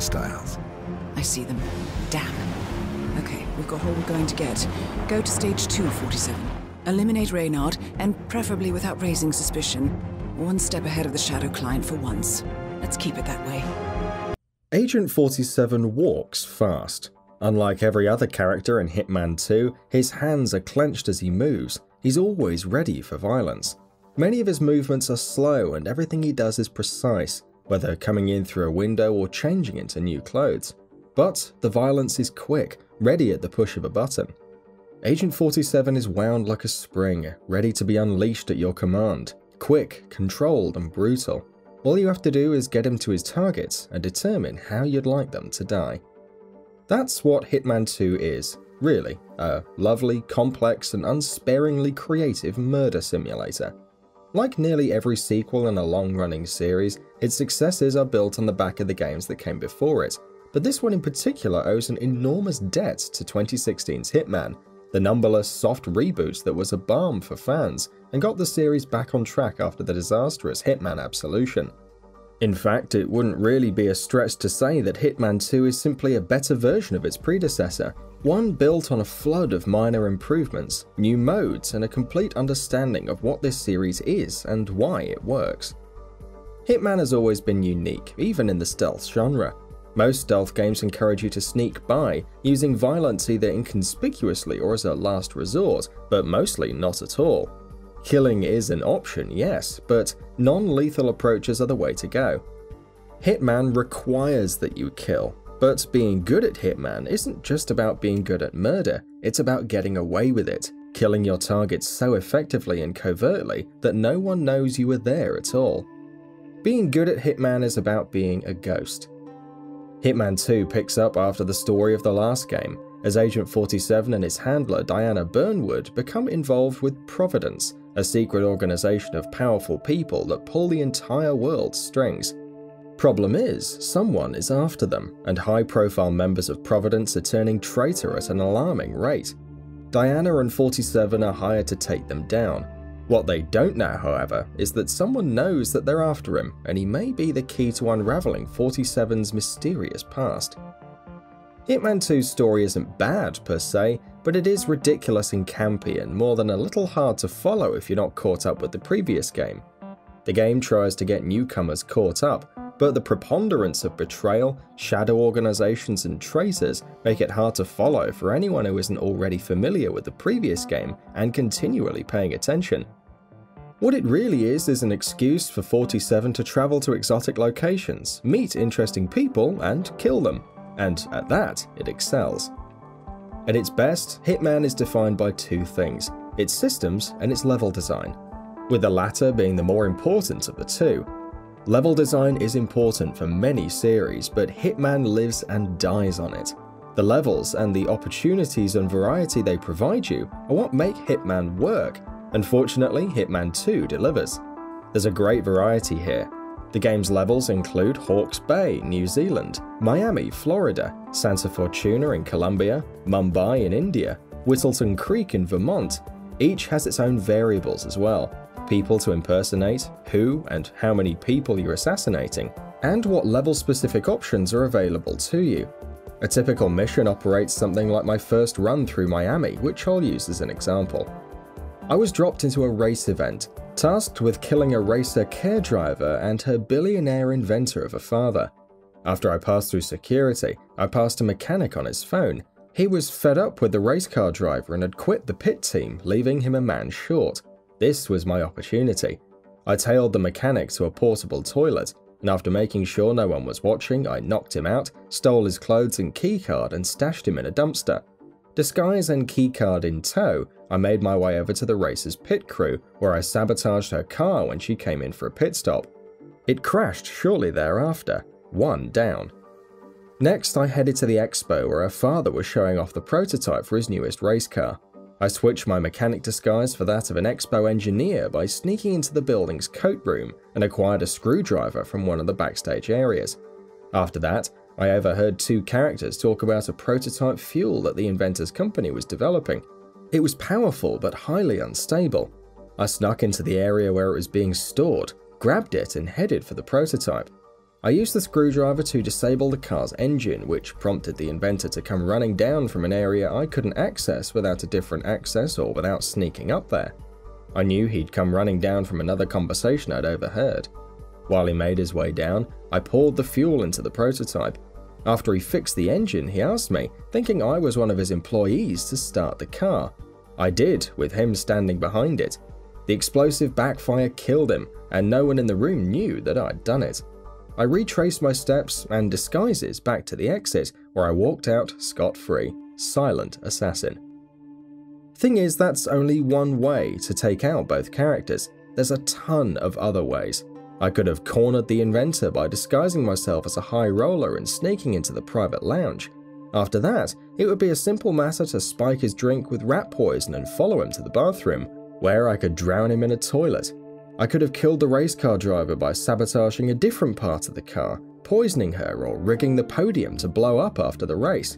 hostiles. I see them. Damn. Okay, we've got all we're going to get. Go to stage 2, 47. Eliminate Reynard, and preferably without raising suspicion. One step ahead of the Shadow client for once. Let's keep it that way. Agent 47 walks fast. Unlike every other character in Hitman 2, his hands are clenched as he moves. He's always ready for violence. Many of his movements are slow and everything he does is precise, whether coming in through a window or changing into new clothes. But the violence is quick, ready at the push of a button. Agent 47 is wound like a spring, ready to be unleashed at your command. Quick, controlled, and brutal. All you have to do is get him to his targets and determine how you'd like them to die. That's what Hitman 2 is, really, a lovely, complex, and unsparingly creative murder simulator. Like nearly every sequel in a long-running series, its successes are built on the back of the games that came before it, but this one in particular owes an enormous debt to 2016's Hitman, the numberless soft reboot that was a balm for fans and got the series back on track after the disastrous Hitman Absolution. In fact, it wouldn't really be a stretch to say that Hitman 2 is simply a better version of its predecessor, one built on a flood of minor improvements, new modes, and a complete understanding of what this series is and why it works. Hitman has always been unique, even in the stealth genre. Most stealth games encourage you to sneak by, using violence either inconspicuously or as a last resort, but mostly not at all. Killing is an option, yes, but non-lethal approaches are the way to go. Hitman requires that you kill, but being good at Hitman isn't just about being good at murder, it's about getting away with it, killing your targets so effectively and covertly that no one knows you were there at all. Being good at Hitman is about being a ghost. Hitman 2 picks up after the story of the last game, as Agent 47 and his handler Diana Burnwood become involved with Providence, a secret organization of powerful people that pull the entire world's strings. Problem is, someone is after them, and high-profile members of Providence are turning traitor at an alarming rate. Diana and 47 are hired to take them down. What they don't know, however, is that someone knows that they're after him, and he may be the key to unraveling 47's mysterious past. Hitman 2's story isn't bad per se, but it is ridiculous and campy and more than a little hard to follow if you're not caught up with the previous game. The game tries to get newcomers caught up, but the preponderance of betrayal, shadow organizations, and traitors make it hard to follow for anyone who isn't already familiar with the previous game and continually paying attention. What it really is an excuse for 47 to travel to exotic locations, meet interesting people, and kill them. And at that, it excels. At its best, Hitman is defined by two things, its systems and its level design, with the latter being the more important of the two. Level design is important for many series, but Hitman lives and dies on it. The levels and the opportunities and variety they provide you are what make Hitman work. Unfortunately, Hitman 2 delivers. There's a great variety here. The game's levels include Hawke's Bay, New Zealand, Miami, Florida, Santa Fortuna in Colombia, Mumbai in India, Whittleton Creek in Vermont. Each has its own variables as well. People to impersonate, who and how many people you're assassinating, and what level-specific options are available to you. A typical mission operates something like my first run through Miami, which I'll use as an example. I was dropped into a race event, tasked with killing a racer care driver and her billionaire inventor of a father. After I passed through security, I passed a mechanic on his phone. He was fed up with the race car driver and had quit the pit team, leaving him a man short. This was my opportunity. I tailed the mechanic to a portable toilet, and after making sure no one was watching, I knocked him out, stole his clothes and keycard and stashed him in a dumpster. Disguise and keycard in tow, I made my way over to the racer's pit crew, where I sabotaged her car when she came in for a pit stop. It crashed shortly thereafter, one down. Next, I headed to the expo where her father was showing off the prototype for his newest race car. I switched my mechanic disguise for that of an expo engineer by sneaking into the building's coat room and acquired a screwdriver from one of the backstage areas. After that, I overheard two characters talk about a prototype fuel that the inventor's company was developing. It was powerful but highly unstable. I snuck into the area where it was being stored, grabbed it and headed for the prototype. I used the screwdriver to disable the car's engine, which prompted the inventor to come running down from an area I couldn't access without a different access or without sneaking up there. I knew he'd come running down from another conversation I'd overheard. While he made his way down, I poured the fuel into the prototype. After he fixed the engine, he asked me, thinking I was one of his employees, to start the car. I did, with him standing behind it. The explosive backfire killed him, and no one in the room knew that I'd done it. I retraced my steps and disguises back to the exit, where I walked out scot-free, silent assassin. Thing is, that's only one way to take out both characters. There's a ton of other ways. I could have cornered the inventor by disguising myself as a high roller and sneaking into the private lounge. After that, it would be a simple matter to spike his drink with rat poison and follow him to the bathroom, where I could drown him in a toilet. I could have killed the race car driver by sabotaging a different part of the car, poisoning her or rigging the podium to blow up after the race.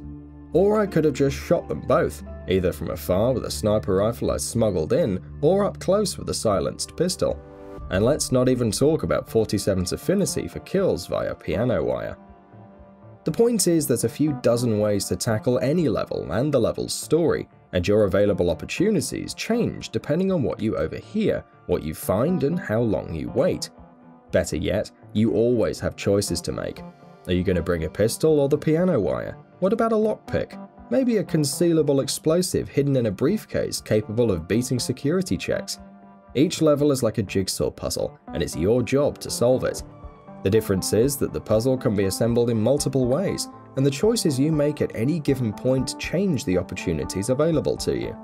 Or I could have just shot them both, either from afar with a sniper rifle I smuggled in, or up close with a silenced pistol. And let's not even talk about 47's affinity for kills via piano wire. The point is that a few dozen ways to tackle any level and the level's story, and your available opportunities change depending on what you overhear, what you find, and how long you wait. Better yet, you always have choices to make. Are you going to bring a pistol or the piano wire? What about a lockpick? Maybe a concealable explosive hidden in a briefcase capable of beating security checks? Each level is like a jigsaw puzzle, and it's your job to solve it. The difference is that the puzzle can be assembled in multiple ways, and the choices you make at any given point change the opportunities available to you.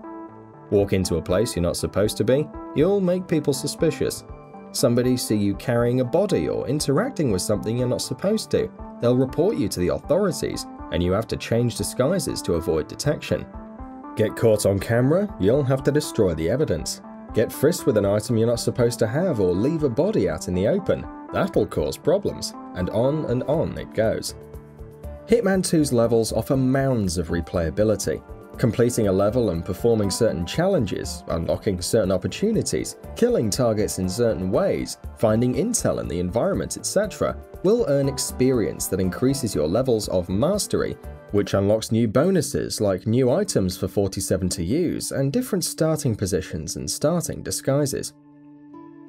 Walk into a place you're not supposed to be, you'll make people suspicious. Somebody see you carrying a body or interacting with something you're not supposed to. They'll report you to the authorities, and you have to change disguises to avoid detection. Get caught on camera, you'll have to destroy the evidence. Get frisked with an item you're not supposed to have, or leave a body out in the open. That'll cause problems, and on it goes. Hitman 2's levels offer mounds of replayability. Completing a level and performing certain challenges, unlocking certain opportunities, killing targets in certain ways, finding intel in the environment, etc. will earn experience that increases your levels of mastery, which unlocks new bonuses like new items for 47 to use and different starting positions and starting disguises.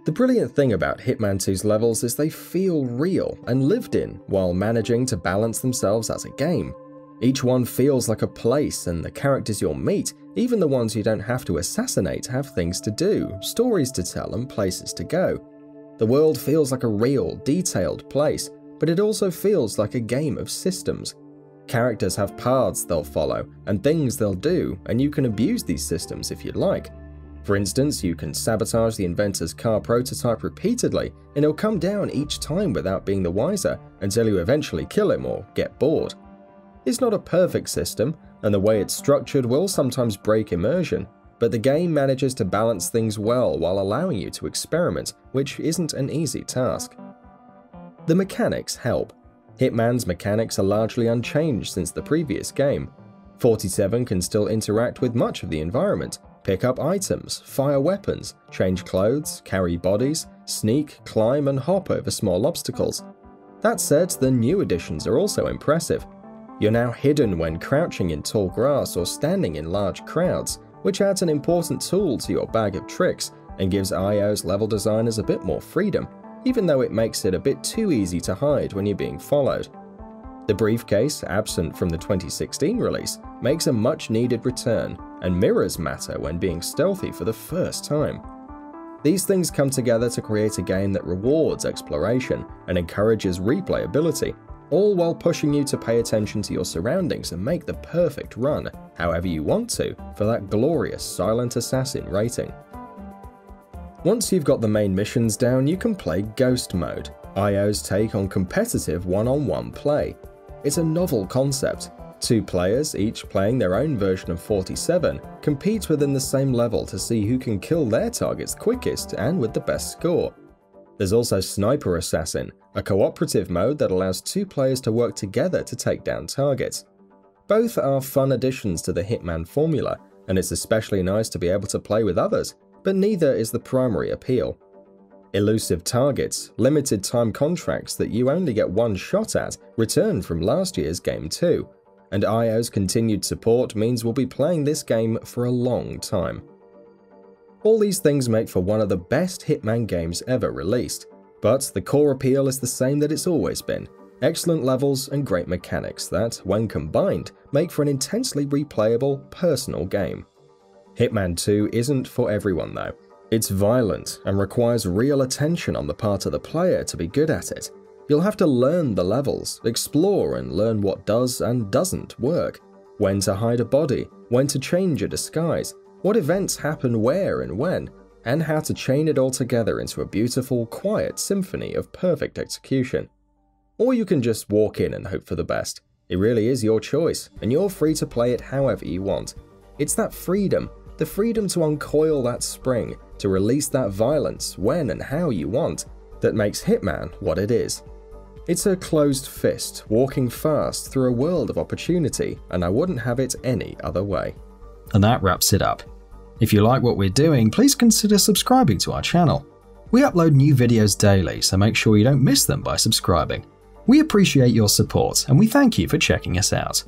The brilliant thing about Hitman 2's levels is they feel real and lived in while managing to balance themselves as a game. Each one feels like a place, and the characters you'll meet, even the ones you don't have to assassinate, have things to do, stories to tell, and places to go. The world feels like a real, detailed place, but it also feels like a game of systems. Characters have paths they'll follow, and things they'll do, and you can abuse these systems if you'd like. For instance, you can sabotage the inventor's car prototype repeatedly, and he'll come down each time without being the wiser, until you eventually kill him or get bored. It's not a perfect system, and the way it's structured will sometimes break immersion, but the game manages to balance things well while allowing you to experiment, which isn't an easy task. The mechanics help. Hitman's mechanics are largely unchanged since the previous game. 47 can still interact with much of the environment, pick up items, fire weapons, change clothes, carry bodies, sneak, climb, and hop over small obstacles. That said, the new additions are also impressive. You're now hidden when crouching in tall grass or standing in large crowds, which adds an important tool to your bag of tricks and gives IO's level designers a bit more freedom, even though it makes it a bit too easy to hide when you're being followed. The briefcase, absent from the 2016 release, makes a much-needed return, and mirrors matter when being stealthy for the first time. These things come together to create a game that rewards exploration and encourages replayability, all while pushing you to pay attention to your surroundings and make the perfect run, however you want to, for that glorious silent assassin rating. Once you've got the main missions down, you can play Ghost Mode, IO's take on competitive one-on-one play. It's a novel concept. Two players, each playing their own version of 47, compete within the same level to see who can kill their targets quickest and with the best score. There's also Sniper Assassin, a cooperative mode that allows two players to work together to take down targets. Both are fun additions to the Hitman formula, and it's especially nice to be able to play with others, but neither is the primary appeal. Elusive targets, limited time contracts that you only get one shot at, returned from last year's game too, and IO's continued support means we'll be playing this game for a long time. All these things make for one of the best Hitman games ever released, but the core appeal is the same that it's always been: excellent levels and great mechanics that, when combined, make for an intensely replayable, personal game. Hitman 2 isn't for everyone though. It's violent and requires real attention on the part of the player to be good at it. You'll have to learn the levels, explore and learn what does and doesn't work, when to hide a body, when to change a disguise, what events happen where and when, and how to chain it all together into a beautiful, quiet symphony of perfect execution. Or you can just walk in and hope for the best. It really is your choice, and you're free to play it however you want. It's that freedom, the freedom to uncoil that spring, to release that violence when and how you want, that makes Hitman what it is. It's a closed fist, walking fast through a world of opportunity, and I wouldn't have it any other way. And that wraps it up. If you like what we're doing, please consider subscribing to our channel. We upload new videos daily, so make sure you don't miss them by subscribing. We appreciate your support, and we thank you for checking us out.